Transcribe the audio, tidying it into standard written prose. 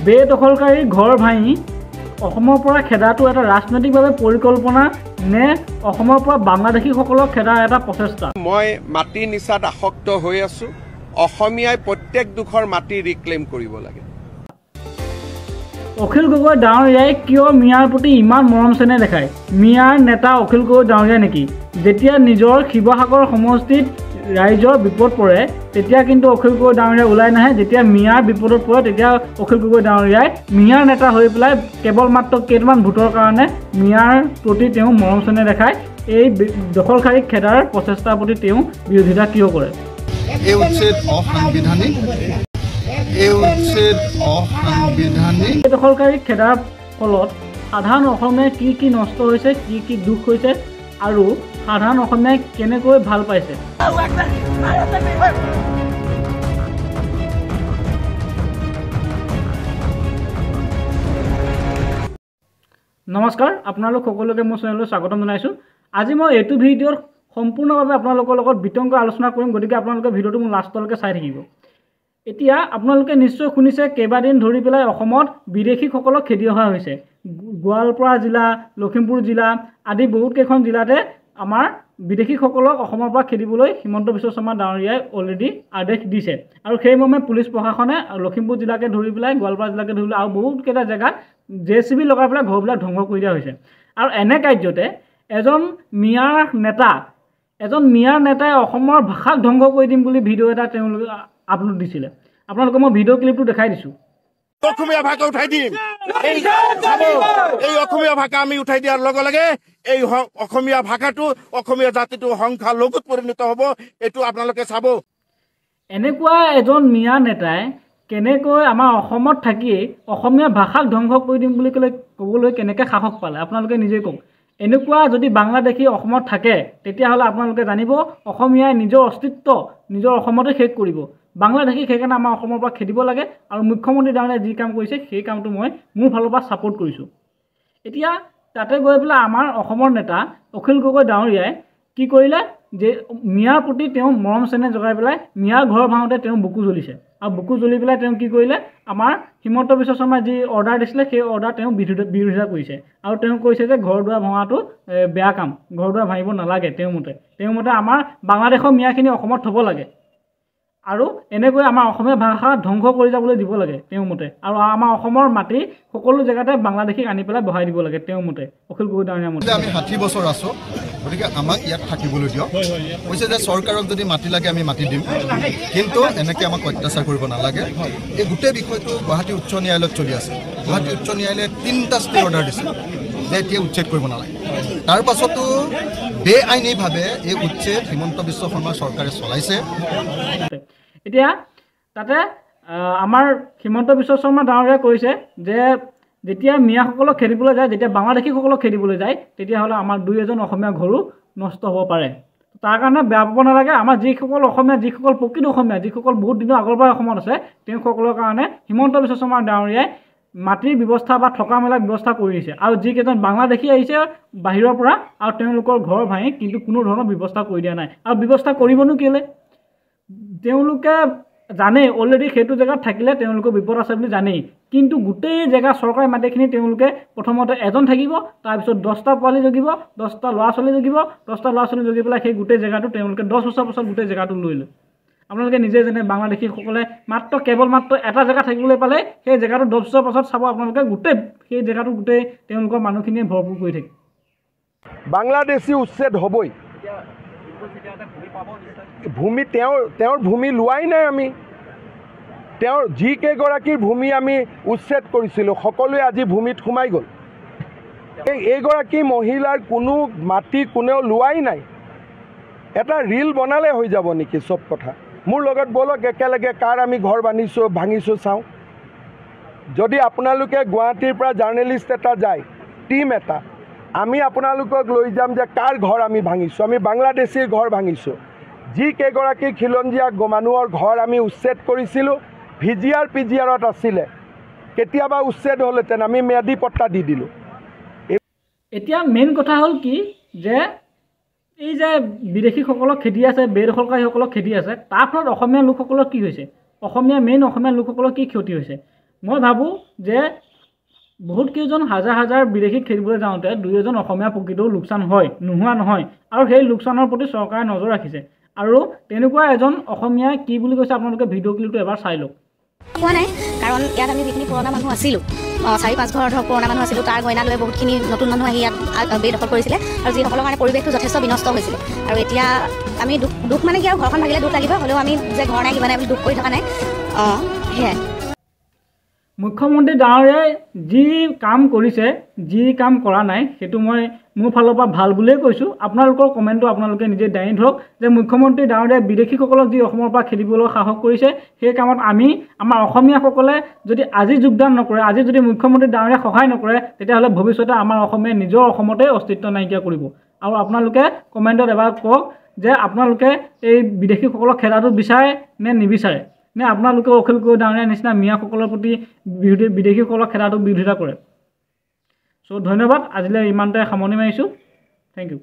বেদখলকাৰী ঘৰ ভাঙি অসমৰ পৰা খেদাটো এটা ৰাজনৈতিকভাৱে পৰিকল্পনা নে অসমৰ পৰা বাংলাদেশীসকলক খেদাৰ এটা প্ৰচেষ্টা? মই মাটি নিচাত আসক্ত হৈ আছো। অসমীয়াই প্ৰত্যেক দুখৰ মাটি ৰিক্লেইম কৰিব লাগে। অখিল গগৈ ডাঙৰীয়াই কিয় মিয়াৰ প্ৰতি ইমান মৰম চেনেহ দেখায়? মিয়াৰ নেতা অখিল গগৈ ডাঙৰীয়া নেকি? যেতিয়া নিজৰ শিৱসাগৰ সমষ্টিত ৰাইজৰ বিপদ পৰে তেতিয়া কিন্তু অখিল গগৈ ডাঙৰীয়া ওলাই নাহে। যেতিয়া মিয়াৰ বিপদত পৰে তেতিয়া অখিল গগৈ ডাঙৰীয়াই মিয়াৰ নেতা হৈ পেলাই কেৱল মাত্ৰ কেইটামান ভোটৰ কাৰণে মিয়াৰ প্ৰতি তেওঁ মৰম চেনেহ দেখায়। এই দখলকাৰীক খেদাৰ প্ৰচেষ্টাৰ প্ৰতি তেওঁ বিৰোধিতা কিয় কৰে? এই উচ্ছেদ অসাংবিধানিক। দখলকাৰীক খেদাৰ ফলত সাধাৰণ অসমীয়াই কি নষ্ট হৈছে, কি দুখ হৈছে আৰু সাধাৰণ অসমীয়াই কেনেকৈ ভাল পাইছে? নমস্কাৰ, আপোনালোক সকলোকে মোৰ চেনেললৈ স্বাগতম জনাইছোঁ। আজি মই এইটো ভিডিঅ'ত সম্পূৰ্ণভাৱে আপোনালোকৰ লগত বিতংক আলোচনা কৰিম, গতিকে আপোনালোকে ভিডিঅ'টো মোৰ লাষ্টলৈকে চাই থাকিব। এতিয়া আপোনালোকে নিশ্চয় শুনিছে কেইবাদিন ধৰি পেলাই অসমত বিদেশীসকলক খেদি অহা হৈছে। গোৱালপাৰা জিলা, লখিমপুৰ জিলা আদি বহুত কেইখন জিলাতে আমাৰ বিদেশীসকলক অসমৰ পৰা খেদিবলৈ হিমন্ত বিশ্ব শৰ্মা ডাঙৰীয়াই অলৰেডি আদেশ দিছে আৰু সেইমৰ্মে পুলিচ প্ৰশাসনে লখিমপুৰ জিলাকে ধৰি পেলাই গোৱালপাৰা জিলাকে ধৰি পেলাই আৰু বহুতকেইটা জেগাত JCB লগাই পেলাই ঘৰবিলাক ধ্বংস কৰি দিয়া হৈছে। আৰু এনে কাৰ্যতে এজন মিয়াৰ নেতাই অসমৰ ভাষাক ধ্বংস কৰি দিম বুলি ভিডিঅ' এটা তেওঁলোকে আপলোড দিছিলে। আপোনালোকে মই ভিডিঅ' ক্লিপটো দেখাই দিছোঁ। অসমীয়া ভাষা উঠাই দিম। এই অসমীয়া ভাষা আমি উঠাই দিয়াৰ লগে লগে এই অসমীয়া ভাষাটো অসমীয়া জাতিটো সংখ্যালঘুত পৰিণত হ'ব। এইটো আপোনালোকে চাব। এনেকুৱা এজন মিয়া নেতাই কেনেকৈ আমাৰ অসমত থাকিয়েই অসমীয়া ভাষাক ধ্বংস কৰি দিম বুলি ক'বলৈ কেনেকৈ সাহস পালে আপোনালোকে নিজেই কওক। এনেকুৱা যদি বাংলাদেশী অসমত থাকে তেতিয়াহ'লে আপোনালোকে জানিব অসমীয়াই নিজৰ অস্তিত্ব নিজৰ অসমতে শেষ কৰিব। বাংলাদেশীক সেইকাৰণে আমাৰ অসমৰ পৰা খেদিব লাগে আৰু মুখ্যমন্ত্ৰী ডাঙৰীয়াই যি কাম কৰিছে সেই কামটো মই মোৰ ফালৰ পৰা ছাপোৰ্ট কৰিছোঁ। এতিয়া তাতে গৈ পেলাই আমাৰ অসমৰ নেতা অখিল গগৈ ডাঙৰীয়াই কি কৰিলে যে মিয়াৰ প্ৰতি তেওঁ মৰম চেনেহ জগাই পেলাই মিয়াৰ ঘৰ ভাঙোতে তেওঁ বুকু জ্বলিছে আৰু বুকু জ্বলি পেলাই তেওঁ কি কৰিলে আমাৰ হিমন্ত বিশ্ব শৰ্মাই যি অৰ্ডাৰ দিছিলে সেই অৰ্ডাৰ তেওঁ বিৰোধিতা কৰিছে আৰু তেওঁ কৈছে যে ঘৰ দুৱাৰ ভঙাটো বেয়া কাম, ঘৰ দুৱাৰ ভাঙিব নালাগে। তেওঁ মতে আমাৰ বাংলাদেশৰ মিয়াখিনি অসমত থ'ব লাগে আৰু এনেকৈ আমাৰ অসমীয়া ভাষা ধ্বংস কৰি যাবলৈ দিব লাগে তেওঁ মতে, আৰু আমাৰ অসমৰ মাটি সকলো জেগাতে বাংলাদেশীক আনি পেলাই বহাই দিব লাগে তেওঁ মতে, অখিল গগৈ ডাঙৰীয়াৰ মতে। আমি 60 বছৰ আছোঁ, গতিকে আমাক ইয়াত থাকিবলৈ দিয়ক। কৈছে যে চৰকাৰক যদি মাটি লাগে আমি মাটি দিম, কিন্তু এনেকৈ আমাক অত্যাচাৰ কৰিব নালাগে। এই গোটেই বিষয়টো গুৱাহাটী উচ্চ ন্যায়ালয়ত চলি আছে। গুৱাহাটী উচ্চ ন্যায়ালয়ে 3টা ষ্টে অৰ্ডাৰ দিছে যে এতিয়া উচ্ছেদ কৰিব নালাগে। তাৰ পাছতো বেআইনীভাৱে এই উচ্ছেদ হিমন্ত বিশ্ব শৰ্মা চৰকাৰে চলাইছে। এতিয়া তাতে আমাৰ হিমন্ত বিশ্ব শৰ্মা ডাঙৰীয়াই কৈছে যে যেতিয়া মিয়াসকলক খেদিবলৈ যায়, যেতিয়া বাংলাদেশীসকলক খেদিবলৈ যায় তেতিয়াহ'লে আমাৰ 2-এজন অসমীয়া ঘৰো নষ্ট হ'ব পাৰে। তাৰ কাৰণে বেয়া পাব নালাগে। আমাৰ যিসকল অসমীয়া, যিসকল প্ৰকৃত অসমীয়া, যিসকল বহুত দিনৰ আগৰ পৰাই অসমত আছে তেওঁসকলৰ কাৰণে হিমন্ত বিশ্ব শৰ্মা ডাঙৰীয়াই মাটিৰ ব্যৱস্থা বা থকা মেলাৰ ব্যৱস্থা কৰি দিছে। আৰু যিকেইজন বাংলাদেশী আহিছে বাহিৰৰ পৰা আৰু তেওঁলোকৰ ঘৰ ভাঙি কিন্তু কোনো ধৰণৰ ব্যৱস্থা কৰি দিয়া নাই। আৰু ব্যৱস্থা কৰিবনো কেলৈ? তেওঁলোকে জানেই অলৰেডি সেইটো জেগাত থাকিলে তেওঁলোকৰ বিপদ আছে বুলি জানেই, কিন্তু গোটেই জেগা চৰকাৰী মাটিখিনি তেওঁলোকে প্ৰথমতে এজন থাকিব, তাৰপিছত 10টা পোৱালি জগিব, 10টা ল'ৰা ছোৱালী জগিব, 10টা ল'ৰা ছোৱালী জগি পেলাই সেই গোটেই জেগাটো তেওঁলোকে 10 বছৰ পাছত গোটেই জেগাটো লৈ লয়। আপোনালোকে নিজে জানে বাংলাদেশীসকলে কেৱল মাত্ৰ এটা জেগা থাকিবলৈ পালে সেই জেগাটো 10 বছৰ পাছত চাব আপোনালোকে গোটেই সেই জেগাটো গোটেই তেওঁলোকৰ মানুহখিনিয়ে ভৰপূৰ কৰি থাকে। বাংলাদেশী উচ্ছেদ হ'বই। ভূমি তেওঁৰ ভূমি লোৱাই নাই আমি। তেওঁৰ যিকেইগৰাকীৰ ভূমি আমি উচ্ছেদ কৰিছিলোঁ সকলোৱে আজি ভূমিত সোমাই গ'ল। এইগৰাকী মহিলাৰ কোনো মাটি কোনেও লোৱাই নাই। এটা ৰীল বনালে হৈ যাব নেকি চব কথা? মোৰ লগত বলক একেলগে কাৰ আমি ঘৰ ভাঙিছোঁ চাওঁ। যদি আপোনালোকে গুৱাহাটীৰ পৰা জাৰ্নেলিষ্ট এটা যায়, টিম এটা, আমি আপোনালোকক লৈ যাম যে কাৰ ঘৰ আমি ভাঙিছোঁ। আমি বাংলাদেশীৰ ঘৰ ভাঙিছোঁ। যিকেইগৰাকী খিলঞ্জীয়া মানুহৰ ঘৰ আমি উচ্ছেদ কৰিছিলোঁ PGRত আছিলে, কেতিয়াবা উচ্ছেদ হ'লহেঁতেন, আমি ম্যাদী পট্টা দি দিলোঁ। এতিয়া মেইন কথা হ'ল কি যে এই যে বিদেশীসকলক খেদি আছে, বেদখলকাৰীসকলক খেদি আছে, তাৰ ফলত অসমীয়া লোকসকলৰ কি হৈছে? অসমীয়া লোকসকলৰ কি ক্ষতি হৈছে? মই ভাবোঁ যে বহুত কেইজন হাজাৰ হাজাৰ বিদেশী খেলিবলৈ যাওঁতে দুই এজন অসমীয়া প্ৰকৃতও লোকচান হয়, নোহোৱা নহয়, আৰু সেই লোকচানৰ প্ৰতি চৰকাৰে নজৰ ৰাখিছে। আৰু তেনেকুৱা এজন অসমীয়াই কি বুলি কৈছে আপোনালোকে ভিডিঅ' ক্লিপটো এবাৰ চাই লওক। কোৱা নাই, কাৰণ ইয়াত আমি যিখিনি পুৰণা মানুহ আছিলোঁ, 4-5 ঘৰ ধৰক পুৰণা মানুহ আছিলোঁ, তাৰ গইনা লৈ বহুতখিনি নতুন মানুহ আহি ইয়াত বেদখল কৰিছিলে, আৰু যিসকলৰ কাৰণে পৰিৱেশটো যথেষ্ট বিনষ্ট হৈছিলে। আৰু এতিয়া আমি দুখ মানে কি আৰু ঘৰখন ভাগিলে দুখ লাগিব, হ'লেও আমি যে ঘৰ নাই কিবা নাই বুলি দুখ কৰি থকা নাই। সেয়াই মুখ্যমন্ত্ৰী ডাঙৰীয়াই যি কাম কৰিছে, যি কাম কৰা নাই, সেইটো মই মোৰ ফালৰ পৰা ভাল বুলিয়েই কৈছোঁ। আপোনালোকৰ কমেণ্টটো আপোনালোকে নিজে দাঙি ধৰক যে মুখ্যমন্ত্ৰী ডাঙৰীয়াই বিদেশীসকলক যি অসমৰ পৰা খেলিবলৈ সাহস কৰিছে, সেই কামত আমি আমাৰ অসমীয়াসকলে যদি আজি যোগদান নকৰে, আজি যদি মুখ্যমন্ত্ৰী ডাঙৰীয়াই সহায় নকৰে, তেতিয়াহ'লে ভৱিষ্যতে আমাৰ অসমীয়াই নিজৰ অসমতে অস্তিত্ব নাইকিয়া কৰিব। আৰু আপোনালোকে কমেণ্টত এবাৰ কওক যে আপোনালোকে এই বিদেশীসকলক খেলাটো বিচাৰে নে নিবিচাৰে, নে আপোনালোকে অখিল গগৈ ডাঙৰীয়াৰ নিচিনা মিয়াসকলৰ প্ৰতি বিদেশীসকলক খেলাটো বিৰোধিতা কৰে। চ' ধন্যবাদ, আজিলৈ ইমানতে সামৰণি মাৰিছোঁ। Thank U.